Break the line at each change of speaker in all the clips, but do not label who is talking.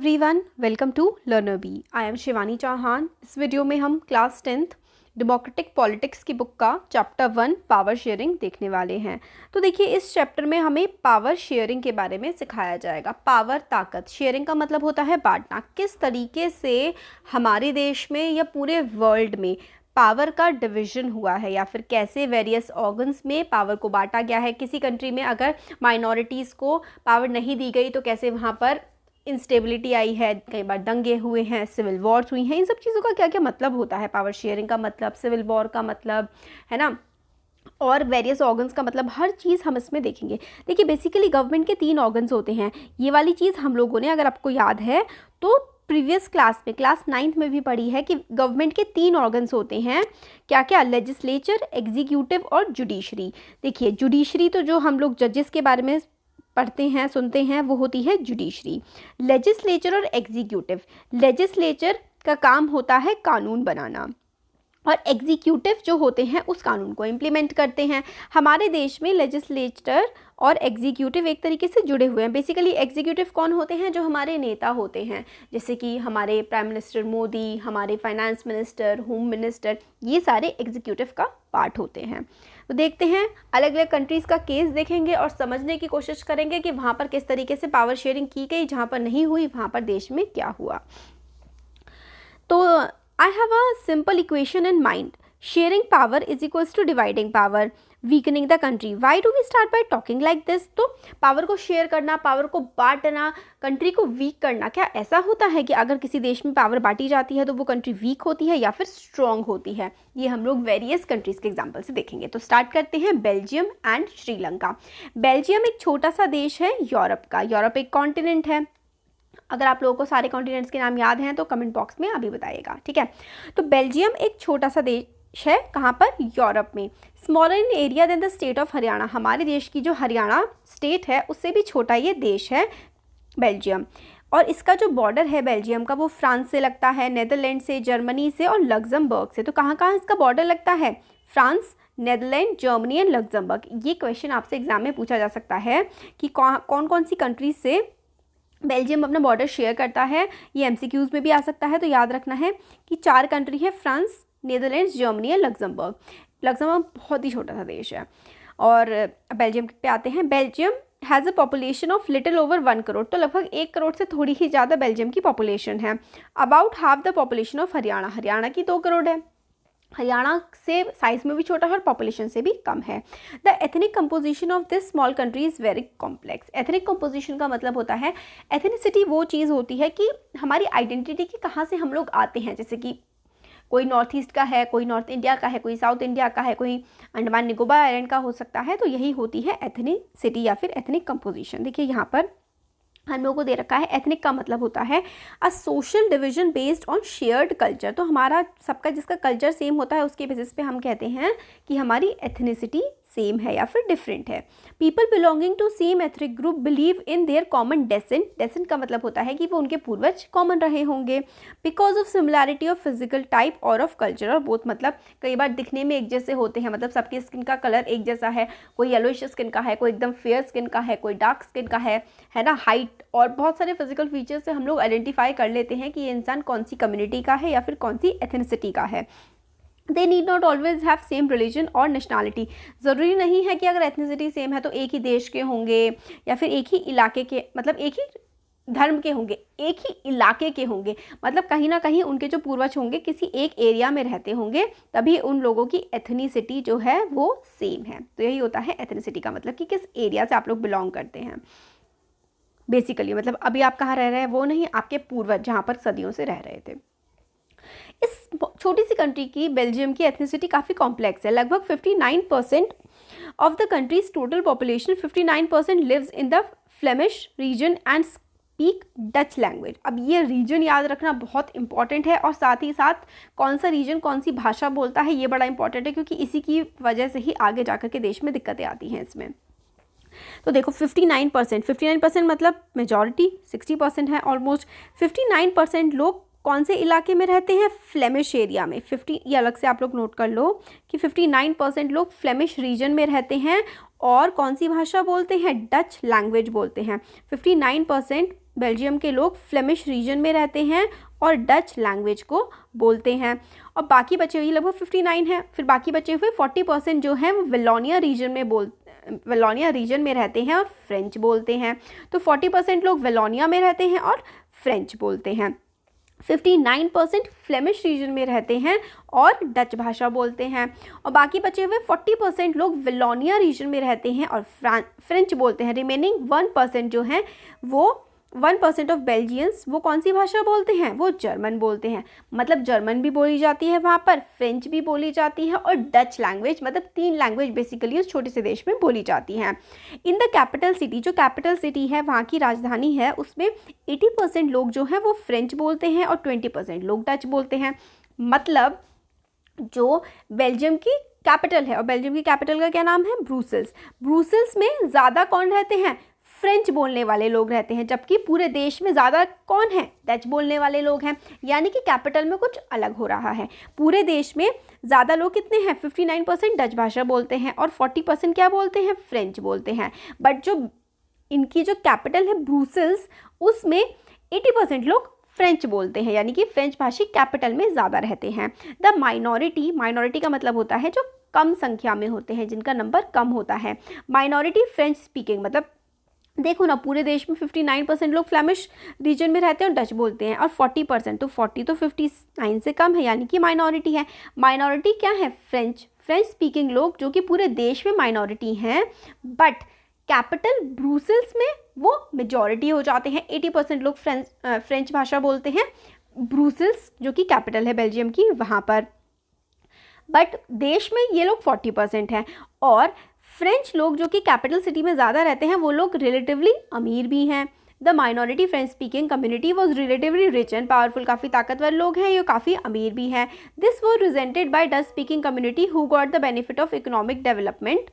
Everyone welcome to learner B. I am Shivani Chauhan. इस video में हम क्लास 10th डेमोक्रेटिक पॉलिटिक्स की बुक का चैप्टर 1 पावर शेयरिंग देखने वाले हैं। तो देखिए, इस चैप्टर में हमें पावर शेयरिंग के बारे में सिखाया जाएगा। पावर ताकत, शेयरिंग का मतलब होता है बांटना। किस तरीके से हमारे देश में या पूरे वर्ल्ड में पावर का डिवीजन हुआ है या फिर कैसे वेरियस ऑर्गन्स में पावर को बांटा गया है। किसी कंट्री में अगर माइनॉरिटीज़ को पावर नहीं दी गई तो कैसे वहाँ पर इंस्टेबिलिटी आई है, कई बार दंगे हुए हैं, सिविल वॉर्स हुई हैं। इन सब चीज़ों का क्या क्या मतलब होता है। पावर शेयरिंग का मतलब, सिविल वॉर का मतलब, है ना, और वेरियस ऑर्गन्स का मतलब, हर चीज़ हम इसमें देखेंगे। देखिए, बेसिकली गवर्नमेंट के 3 ऑर्गन्स होते हैं। ये वाली चीज़ हम लोगों ने, अगर आपको याद है तो प्रीवियस क्लास में, क्लास 9th में भी पढ़ी है कि गवर्नमेंट के 3 ऑर्गन्स होते हैं। क्या क्या? लेजिस्लेचर, एग्जीक्यूटिव और जुडिशरी। देखिए, जुडिशरी तो जो हम लोग जजेस के बारे में पढ़ते हैं, सुनते हैं, वो होती है जुडिशरी। लेजिस्लेचर और एग्जीक्यूटिव, लेजिस्लेचर का काम होता है कानून बनाना और एग्जीक्यूटिव जो होते हैं उस कानून को इम्प्लीमेंट करते हैं। हमारे देश में लेजिस्लेचर और एग्जीक्यूटिव एक तरीके से जुड़े हुए हैं। बेसिकली एग्जीक्यूटिव कौन होते हैं? जो हमारे नेता होते हैं, जैसे कि हमारे प्राइम मिनिस्टर मोदी, हमारे फाइनेंस मिनिस्टर, होम मिनिस्टर, ये सारे एग्जीक्यूटिव का पार्ट होते हैं। तो देखते हैं, अलग अलग कंट्रीज़ का केस देखेंगे और समझने की कोशिश करेंगे कि वहाँ पर किस तरीके से पावर शेयरिंग की गई, जहाँ पर नहीं हुई वहाँ पर देश में क्या हुआ। तो I have a simple equation in mind. Sharing power is equals to dividing power, weakening the country. Why do we start by talking like this? तो पावर को शेयर करना, पावर को बांटना, कंट्री को वीक करना, क्या ऐसा होता है कि अगर किसी देश में पावर बांटी जाती है तो वो कंट्री वीक होती है या फिर स्ट्रॉन्ग होती है? ये हम लोग वेरियस कंट्रीज़ के एग्जाम्पल से देखेंगे। तो स्टार्ट करते हैं बेल्जियम एंड श्रीलंका। बेल्जियम एक छोटा सा देश है यूरोप का। यूरोप एक कॉन्टिनेंट है। अगर आप लोगों को सारे कॉन्टिनेंट्स के नाम याद हैं तो कमेंट बॉक्स में अभी बताइएगा, ठीक है। तो बेल्जियम एक छोटा सा देश है। कहाँ पर? यूरोप में। Smaller in area than the state of Haryana. हमारे देश की जो हरियाणा स्टेट है उससे भी छोटा ये देश है बेल्जियम। और इसका जो बॉर्डर है बेल्जियम का, वो फ्रांस से लगता है, नेदरलैंड से, जर्मनी से और लग्जमबर्ग से। तो कहाँ कहाँ इसका बॉर्डर लगता है? France, Netherland, Germany and Luxembourg. ये क्वेश्चन आपसे एग्जाम में पूछा जा सकता है कि कौन कौन सी कंट्रीज से बेल्जियम अपना बॉर्डर शेयर करता है। ये एमसीक्यूज में भी आ सकता है। तो याद रखना है कि 4 कंट्री है, फ्रांस, नेदरलैंड्स, जर्मनी और लग्जमबर्ग। लग्जमबर्ग बहुत ही छोटा सा देश है। और बेल्जियम पे आते हैं। Belgium has a population of little over 1 crore. तो लगभग 1 करोड़ से थोड़ी ही ज़्यादा बेल्जियम की पॉपुलेशन है। About half the population of Haryana. Haryana की 2 करोड़ है। हरियाणा से साइज में भी छोटा है और पॉपुलेशन से भी कम है। The ethnic composition of this small country is very complex. Ethnic composition का मतलब होता है, एथनिसिटी वो चीज़ होती है कि हमारी आइडेंटिटी की कहाँ से हम लोग आते हैं। जैसे कि कोई नॉर्थ ईस्ट का है, कोई नॉर्थ इंडिया का है, कोई साउथ इंडिया का है, कोई अंडमान निकोबार आइलैंड का हो सकता है। तो यही होती है एथनिसिटी या फिर एथनिक कंपोजिशन। देखिए, यहाँ पर हम लोगों को दे रखा है एथनिक का मतलब होता है a social division based on shared culture. तो हमारा सबका जिसका कल्चर सेम होता है उसके बेसिस पे हम कहते हैं कि हमारी एथनिसिटी सेम है या फिर डिफरेंट है। People belonging to same ethnic group believe in their common descent. Descent का मतलब होता है कि वो उनके पूर्वज कॉमन रहे होंगे। Because of similarity of physical type और ऑफ कल्चर। और बहुत मतलब कई बार दिखने में एक जैसे होते हैं, मतलब सबकी स्किन का कलर एक जैसा है। कोई येलोइश स्किन का है, कोई एकदम फेयर स्किन का है, कोई डार्क स्किन का है ना। हाइट और बहुत सारे फिजिकल फीचर्स से हम लोग आइडेंटिफाई कर लेते हैं कि ये इंसान कौन सी कम्युनिटी का है या फिर कौन सी एथनिसिटी का है। They need not always have same religion और नेशनैलिटी। ज़रूरी नहीं है कि अगर एथनिसिटी सेम है तो एक ही देश के होंगे या फिर एक ही इलाके के, मतलब एक ही धर्म के होंगे, एक ही इलाके के होंगे। मतलब कहीं ना कहीं उनके जो पूर्वज होंगे किसी एक एरिया में रहते होंगे, तभी उन लोगों की एथनिसिटी जो है वो सेम है। तो यही होता है एथनिसिटी का मतलब कि किस एरिया से आप लोग बिलोंग करते हैं बेसिकली। मतलब अभी आप कहाँ रह रहे हैं वो नहीं, आपके पूर्वज जहाँ पर सदियों से रह रहे थे। इस छोटी सी कंट्री की, बेल्जियम की एथनिसिटी काफ़ी कॉम्प्लेक्स है। लगभग 59% of the country's total population, 59% lives in the Flemish region and speak Dutch language. अब ये रीजन याद रखना बहुत इंपॉर्टेंट है और साथ ही साथ कौन सा रीजन कौन सी भाषा बोलता है ये बड़ा इंपॉर्टेंट है, क्योंकि इसी की वजह से ही आगे जाकर के देश में दिक्कतें आती हैं इसमें। तो देखो 59% मतलब मेजॉरिटी 60% है ऑलमोस्ट। 59% लोग कौन से इलाके में रहते हैं? फ्लेमिश एरिया में। 50, ये अलग से आप लोग नोट कर लो कि 59% लोग फ्लेमिश रीजन में रहते हैं और कौन सी भाषा बोलते हैं, डच लैंग्वेज बोलते हैं। 59% बेल्जियम के लोग फ्लेमिश रीजन में रहते हैं और डच लैंग्वेज को बोलते हैं। और बाकी बचे हुए लगभग 59 हैं, फिर बाकी बचे हुए 40% जो हैं वो वेलोनिया रीजन में रहते हैं और फ्रेंच बोलते हैं। तो 40% लोग वेलोनिया में रहते हैं और फ्रेंच बोलते हैं। 59% फ्लेमिश रीजन में रहते हैं और डच भाषा बोलते हैं। और बाकी बचे हुए 40% लोग वेलोनिया रीजन में रहते हैं और फ्रेंच बोलते हैं। रिमेनिंग 1% जो हैं वो 1% ऑफ बेल्जियंस वो कौन सी भाषा बोलते हैं, वो जर्मन बोलते हैं। मतलब जर्मन भी बोली जाती है वहाँ पर, फ्रेंच भी बोली जाती है और डच लैंग्वेज, मतलब 3 लैंग्वेज बेसिकली उस छोटे से देश में बोली जाती हैं। इन द कैपिटल सिटी, जो कैपिटल सिटी है वहाँ की राजधानी है, उसमें 80% लोग जो हैं वो फ्रेंच बोलते हैं और 20% लोग डच बोलते हैं। मतलब जो बेल्जियम की कैपिटल है, और बेल्जियम की कैपिटल का क्या नाम है, ब्रुसेल्स। ब्रुसेल्स में ज़्यादा कौन रहते हैं, फ्रेंच बोलने वाले लोग रहते हैं, जबकि पूरे देश में ज़्यादा कौन है, डच बोलने वाले लोग हैं। यानी कि कैपिटल में कुछ अलग हो रहा है। पूरे देश में ज़्यादा लोग कितने हैं, 59% डच भाषा बोलते हैं और 40% क्या बोलते हैं, फ्रेंच बोलते हैं। बट जो इनकी जो कैपिटल है ब्रुसेल्स, उसमें 80% लोग फ्रेंच बोलते हैं, यानी कि फ्रेंच भाषी कैपिटल में ज़्यादा रहते हैं। द माइनॉरिटी का मतलब होता है जो कम संख्या में होते हैं, जिनका नंबर कम होता है। माइनॉरिटी फ्रेंच स्पीकिंग, मतलब देखो ना, पूरे देश में 59% लोग फ्लेमिश रीजन में रहते हैं और डच बोलते हैं, और 40%, तो 40 तो 59 से कम है, यानी कि माइनॉरिटी है। माइनॉरिटी क्या है, फ्रेंच स्पीकिंग लोग, जो कि पूरे देश में माइनॉरिटी हैं, बट कैपिटल ब्रुसेल्स में वो मेजॉरिटी हो जाते हैं। 80% लोग फ्रेंच भाषा बोलते हैं ब्रुसेल्स, जो कि कैपिटल है बेल्जियम की, वहाँ पर। बट देश में ये लोग 40% हैं। और फ्रेंच लोग जो कि कैपिटल सिटी में ज़्यादा रहते हैं, वो लोग रिलेटिवली अमीर भी हैं। The minority French speaking community was relatively rich and powerful, काफ़ी ताकतवर लोग हैं, ये काफ़ी अमीर भी हैं। This was resented by Dutch speaking community who got the benefit of economic development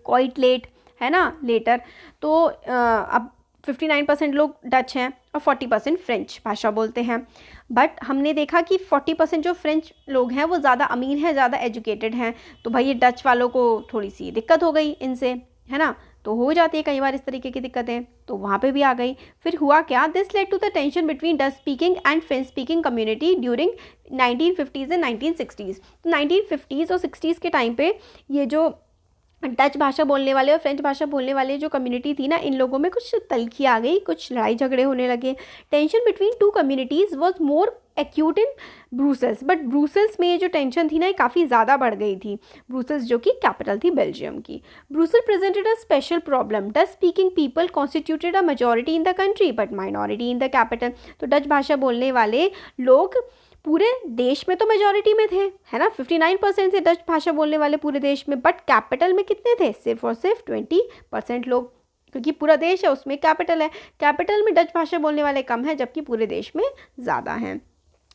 quite late, है ना, लेटर। तो अब 59% लोग डच हैं और 40% फ्रेंच भाषा बोलते हैं। बट हमने देखा कि 40% जो फ्रेंच लोग हैं वो ज़्यादा अमीर हैं, ज़्यादा एजुकेटेड हैं। तो भाई ये डच वालों को थोड़ी सी दिक्कत हो गई इनसे, है ना, तो हो जाती है कई बार इस तरीके की दिक्कतें, तो वहाँ पे भी आ गई। फिर हुआ क्या, this led to the tension between Dutch speaking and French speaking community during 1950s and 1960s। तो 1950s और 60s के टाइम पे ये जो डच भाषा बोलने वाले और फ्रेंच भाषा बोलने वाले जो कम्युनिटी थी ना, इन लोगों में कुछ तल्खी आ गई, कुछ लड़ाई झगड़े होने लगे। Tension between two communities was more acute in Brussels, but Brussels में ये जो टेंशन थी ना, ये काफ़ी ज़्यादा बढ़ गई थी। ब्रुसेल्स जो कि कैपिटल थी बेल्जियम की। Brussels presented a special problem, Dutch speaking people constituted a majority in the country but minority in the capital. तो डच भाषा बोलने वाले लोग पूरे देश में तो मेजॉरिटी में थे, है ना, 59% थे डच भाषा बोलने वाले पूरे देश में, बट कैपिटल में कितने थे, सिर्फ और सिर्फ 20% लोग, क्योंकि पूरा देश है उसमें कैपिटल है। कैपिटल में डच भाषा बोलने वाले कम हैं, जबकि पूरे देश में ज़्यादा हैं।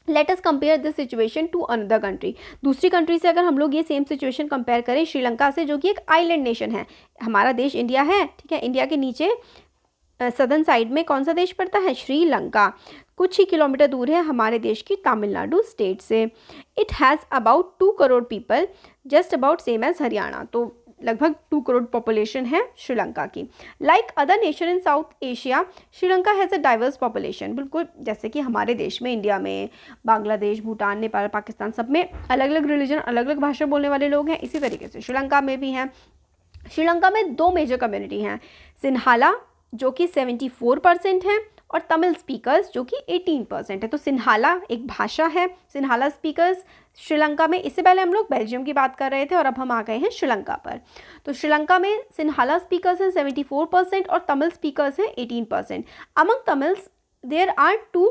Let us compare this situation to another country. दूसरी कंट्री से अगर हम लोग ये सेम सिचुएशन कंपेयर करें श्रीलंका से, जो कि एक आइलैंड नेशन है। हमारा देश इंडिया है, ठीक है, इंडिया के नीचे सदर्न साइड में कौन सा देश पड़ता है, श्रीलंका। कुछ ही किलोमीटर दूर है हमारे देश की तमिलनाडु स्टेट से। It has about 2 crore people, just about same as Haryana. तो लगभग 2 करोड़ पॉपुलेशन है श्रीलंका की। Like other nation in South Asia, Sri Lanka has a diverse population. बिल्कुल जैसे कि हमारे देश में, इंडिया में बांग्लादेश, भूटान, नेपाल, पाकिस्तान, सब में अलग अलग रिलीजन, अलग अलग भाषा बोलने वाले लोग हैं, इसी तरीके से श्रीलंका में भी हैं। श्रीलंका में 2 मेजर कम्युनिटी हैं, सिन्हाला जो कि 74% है और तमिल स्पीकर्स जो कि 18% है। तो सिन्हाला एक भाषा है, सिन्हाला स्पीकर्स श्रीलंका में। इससे पहले हम लोग बेल्जियम की बात कर रहे थे और अब हम आ गए हैं श्रीलंका पर। तो श्रीलंका में सिन्हाला स्पीकर्स हैं 74% और तमिल स्पीकर्स हैं 18%। अमंग तमिल्स देयर आर 2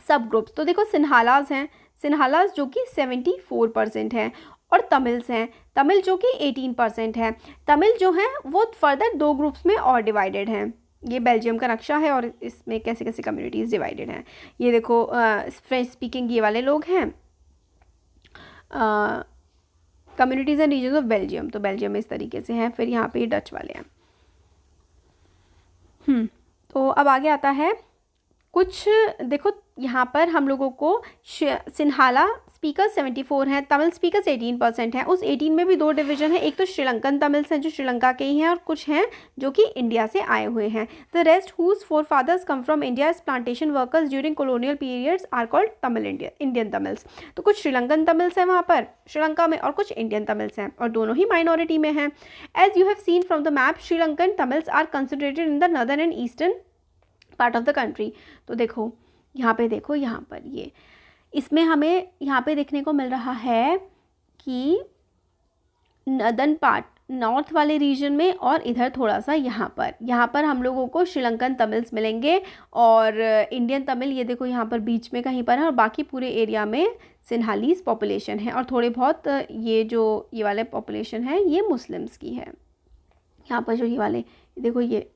सब ग्रुप्स। तो देखो सिन्हालाज हैं, सिन्हालाज जो कि 74% हैं और तमिल्स हैं, तमिल जो कि 18% है। तमिल जो हैं वो फर्दर 2 ग्रुप्स में और डिवाइडेड हैं। ये बेल्जियम का नक्शा है और इसमें कैसे कैसे कम्युनिटीज़ डिवाइडेड हैं। ये देखो फ्रेंच स्पीकिंग ये वाले लोग हैं, communities and region of Belgium. तो बेल्जियम में इस तरीके से हैं। फिर यहाँ पे डच वाले हैं। तो अब आगे आता है कुछ, देखो यहाँ पर हम लोगों को सिन्हाला स्पीकर्स 74 हैं, तमिल स्पीकर्स 18% हैं। उस 18 में भी 2 डिवीजन है, एक तो श्रीलंकन तमिल्स हैं जो श्रीलंका के ही हैं, और कुछ हैं जो कि इंडिया से आए हुए हैं। The rest whose forefathers come from India as plantation workers during colonial periods are called Tamil Indian Tamils. तो कुछ श्रीलंकन तमिल्स हैं वहाँ पर श्रीलंका में, और कुछ इंडियन तमिल्स हैं, और दोनों ही माइनॉरिटी में हैं। As you have seen from the map, Sri Lankan Tamils are concentrated in the northern and eastern part of the country. तो देखो यहाँ पे, देखो यहाँ पर, ये इसमें हमें यहाँ पे देखने को मिल रहा है कि नदर्न पार्ट नॉर्थ वाले रीजन में, और इधर थोड़ा सा यहाँ पर हम लोगों को श्रीलंकन तमिल्स मिलेंगे, और इंडियन तमिल ये देखो यहाँ पर बीच में कहीं पर है, और बाकी पूरे एरिया में सिन्हालीस पॉपुलेशन है, और थोड़े बहुत ये वाले पॉपुलेशन है ये मुस्लिम्स की है। यहाँ पर जो ये वाले देखो ये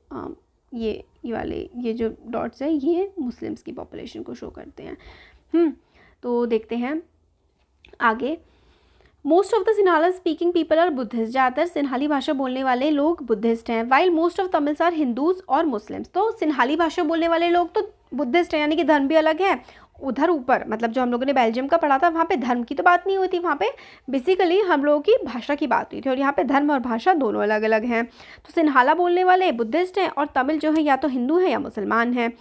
वाले ये जो डॉट्स है ये मुस्लिम्स की पॉपुलेशन को शो करते हैं। तो देखते हैं आगे। Most of the Sinhala speaking people are Buddhist, ज़्यादातर सिन्हाली भाषा बोलने वाले लोग बुद्धिस्ट हैं। While most of Tamils are Hindus और मुस्लिम्स, तो सिन्हाली भाषा बोलने वाले लोग तो बुद्धिस्ट हैं, यानी कि धर्म भी अलग है। उधर ऊपर मतलब जो हम लोगों ने बेल्जियम का पढ़ा था वहाँ पे धर्म की तो बात नहीं हुई थी, वहाँ पे बेसिकली हम लोगों की भाषा की बात हुई थी, और यहाँ पे धर्म और भाषा दोनों अलग अलग हैं। तो सिन्हाला बोलने वाले बुद्धिस्ट हैं, और तमिल जो है या तो हिंदू है या मुसलमान हैं।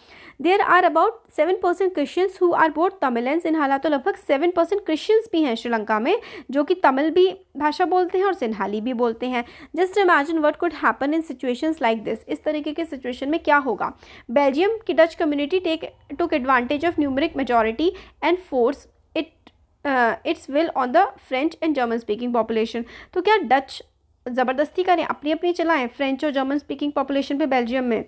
There are about 7% Christians who are both Tamil and Sinhala, तो लगभग 7% क्रिश्चियंस भी हैं श्रीलंका में जो कि तमिल भी भाषा बोलते हैं और सिन्हाली भी बोलते हैं। Just imagine what could happen in situations like this, इस तरीके के सिचुएशन में क्या होगा। बेल्जियम की Dutch community took advantage of numeric majority and force its will on the French and German speaking population। तो क्या डच ज़बरदस्ती करें, अपनी अपनी चलाएं फ्रेंच और जर्मन स्पीकिंग पॉपुलेशन पे बेल्जियम में।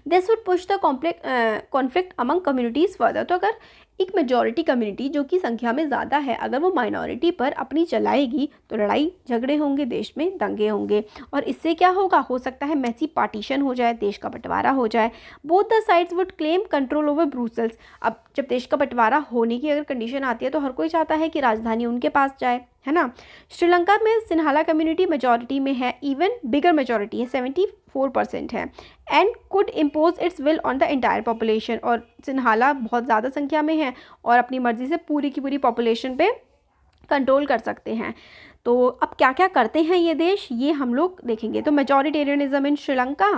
This would push the conflict among communities further, तो अगर एक मेजॉरिटी कम्युनिटी जो कि संख्या में ज़्यादा है अगर वो माइनॉरिटी पर अपनी चलाएगी तो लड़ाई झगड़े होंगे, देश में दंगे होंगे, और इससे क्या होगा, हो सकता है मैसी पार्टीशन हो जाए, देश का बंटवारा हो जाए। Both the sides would claim control over Brussels. अब जब देश का बंटवारा होने की अगर कंडीशन आती है तो हर कोई चाहता है कि राजधानी उनके पास जाए, है ना। श्रीलंका में सिन्हाला कम्युनिटी मेजॉरिटी में है, इवन बिगर मेजॉरिटी है, 74% है, and could impose it's will on the entire population, और सिन्हाला बहुत ज़्यादा संख्या में है और अपनी मर्जी से पूरी की पूरी पॉपुलेशन पे कंट्रोल कर सकते हैं। तो अब क्या क्या करते हैं ये देश, ये हम लोग देखेंगे। तो मेजॉरिटेरियनिज्म इन श्रीलंका,